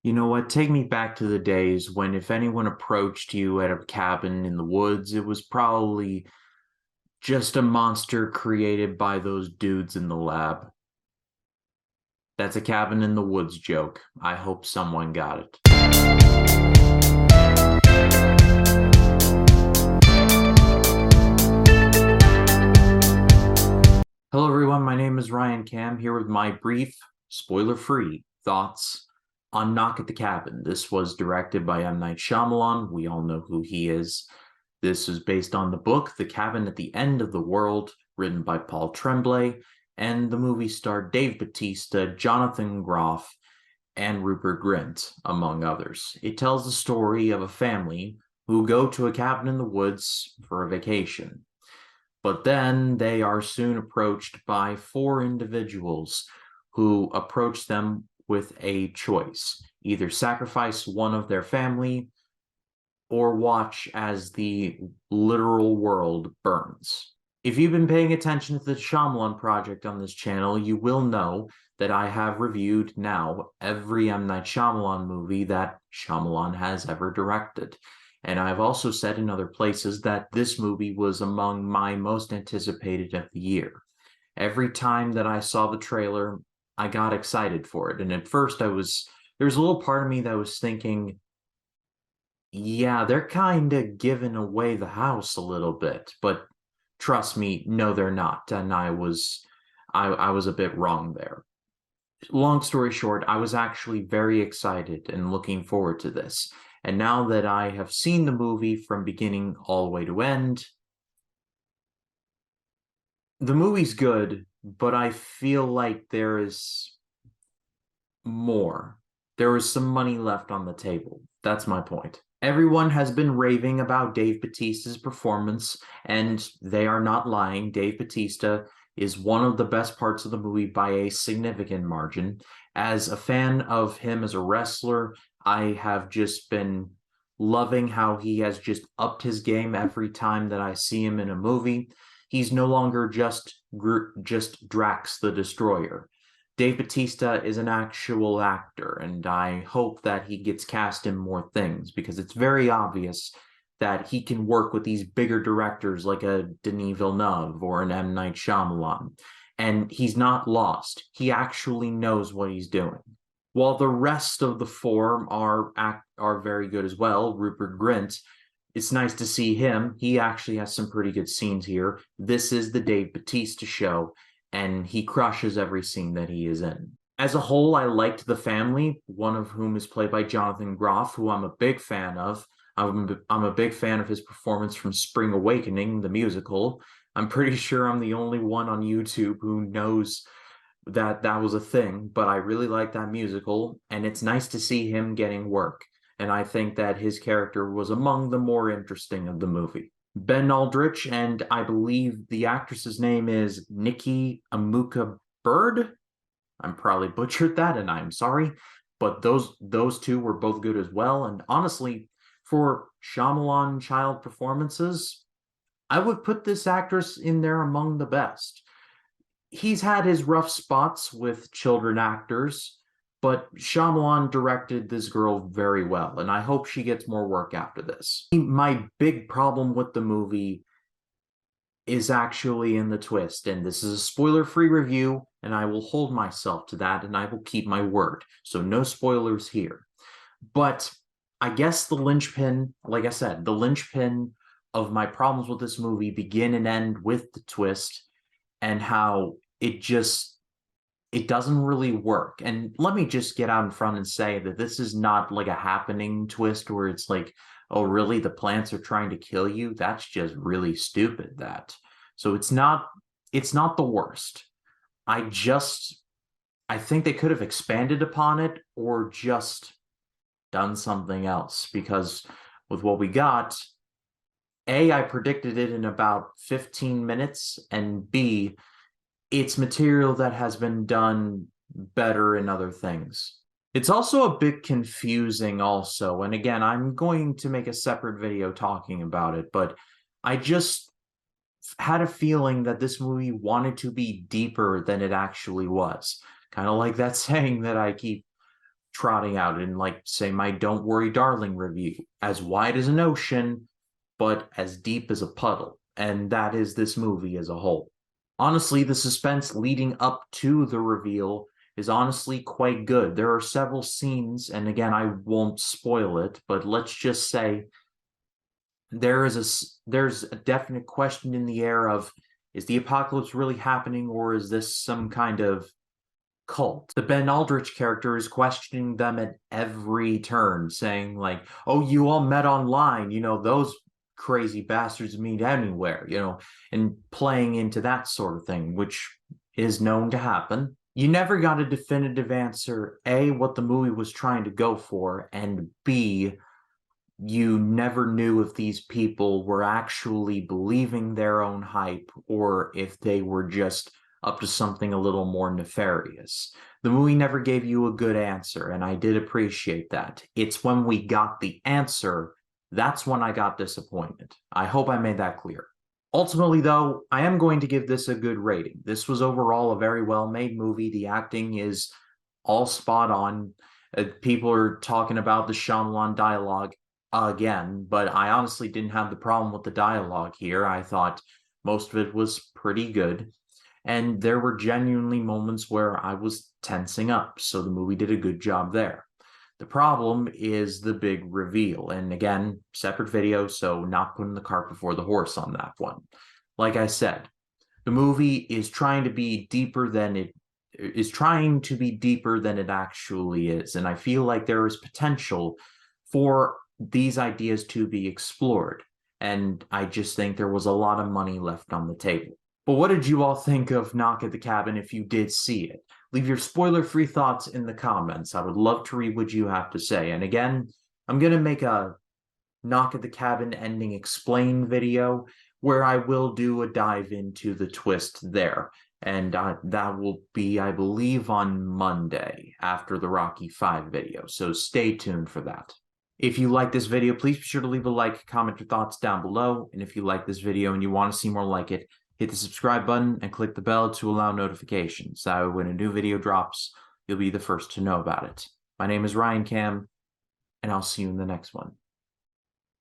You know what? Take me back to the days when if anyone approached you at a cabin in the woods, it was probably just a monster created by those dudes in the lab. That's a cabin in the woods joke. I hope someone got it. Hello, everyone. My name is Ryan Cam here with my brief, spoiler-free thoughts on Knock at the Cabin. This was directed by M. Night Shyamalan. We all know who he is. This is based on the book The Cabin at the End of the World, written by Paul Tremblay, and the movie starred Dave Bautista, Jonathan Groff, and Rupert Grint, among others. It tells the story of a family who go to a cabin in the woods for a vacation. But then they are soon approached by four individuals who approach them with a choice: either sacrifice one of their family or watch as the literal world burns. If you've been paying attention to the Shyamalan project on this channel, you will know that I have reviewed now every M. Night Shyamalan movie that Shyamalan has ever directed. And I've also said in other places that this movie was among my most anticipated of the year. Every time that I saw the trailer, I got excited for it. And at first there was a little part of me that was thinking, yeah, they're kind of giving away the house a little bit, but trust me, no, they're not. And I was a bit wrong there. Long story short, I was actually very excited and looking forward to this. And now that I have seen the movie from beginning all the way to end, the movie's good, but I feel like there is more. There is some money left on the table. That's my point. Everyone has been raving about Dave Bautista's performance, and they are not lying. Dave Bautista is one of the best parts of the movie by a significant margin. As a fan of him as a wrestler, I have just been loving how he has just upped his game every time that I see him in a movie. He's no longer just Drax the Destroyer. Dave Bautista is an actual actor, and I hope that he gets cast in more things, because it's very obvious that he can work with these bigger directors like a Denis Villeneuve or an M. Night Shyamalan. And he's not lost. He actually knows what he's doing. While the rest of the four are very good as well, Rupert Grint, it's nice to see him. He actually has some pretty good scenes here. This is the Dave Bautista show, and he crushes every scene that he is in. As a whole, I liked the family, one of whom is played by Jonathan Groff, who I'm a big fan of. I'm a big fan of his performance from Spring Awakening, the musical. I'm pretty sure I'm the only one on YouTube who knows that that was a thing, but I really like that musical, and it's nice to see him getting work. And I think that his character was among the more interesting of the movie. Ben Aldrich, and I believe the actress's name is Nikki Amuka Bird. I'm probably butchered that, and I'm sorry, but those two were both good as well. And honestly, for Shyamalan child performances, I would put this actress in there among the best. He's had his rough spots with children actors, but Shyamalan directed this girl very well, and I hope she gets more work after this. My big problem with the movie is actually in the twist, and this is a spoiler-free review, and I will hold myself to that, and I will keep my word, so no spoilers here. But I guess the linchpin, like I said, the linchpin of my problems with this movie begin and end with the twist, and how it doesn't really work. And let me just get out in front and say that this is not like a happening twist where it's like, oh, really? The plants are trying to kill you? That's just really stupid, that. So it's not the worst. I think they could have expanded upon it or just done something else, because with what we got, A, I predicted it in about 15 minutes, and B, it's material that has been done better in other things. It's also a bit confusing also, and again, I'm going to make a separate video talking about it, but I just had a feeling that this movie wanted to be deeper than it actually was. Kind of like that saying that I keep trotting out in, like, say, my Don't Worry Darling review, as wide as an ocean, but as deep as a puddle. And that is this movie as a whole. Honestly, the suspense leading up to the reveal is honestly quite good. There are several scenes, and again, I won't spoil it, but let's just say there's a definite question in the air of, is the apocalypse really happening, or is this some kind of cult? The Ben Aldrich character is questioning them at every turn, saying like, "Oh, you all met online, those crazy bastards meet anywhere," and playing into that sort of thing, which is known to happen. You never got a definitive answer, A, what the movie was trying to go for, and B, you never knew if these people were actually believing their own hype or if they were just up to something a little more nefarious. The movie never gave you a good answer, and I did appreciate that. It's when we got the answer, that's when I got disappointed. I hope I made that clear. Ultimately, though, I am going to give this a good rating. This was overall a very well-made movie. The acting is all spot on. People are talking about the Shyamalan dialogue again, but I honestly didn't have the problem with the dialogue here. I thought most of it was pretty good, and there were genuinely moments where I was tensing up, so the movie did a good job there. The problem is the big reveal, and again, separate video, so not putting the cart before the horse on that one. Like I said, the movie is trying to be deeper than it actually is, and I feel like there is potential for these ideas to be explored, and I just think there was a lot of money left on the table. But what did you all think of Knock at the Cabin if you did see it? Leave your spoiler-free thoughts in the comments. I would love to read what you have to say. And again, I'm going to make a Knock at the Cabin ending explain video where I will do a dive into the twist there. And that will be, I believe, on Monday after the Rocky 5 video. So stay tuned for that. If you like this video, please be sure to leave a like, comment your thoughts down below. And if you like this video and you want to see more like it, hit the subscribe button and click the bell to allow notifications. That way, when a new video drops, you'll be the first to know about it. My name is Ryan Cam, and I'll see you in the next one.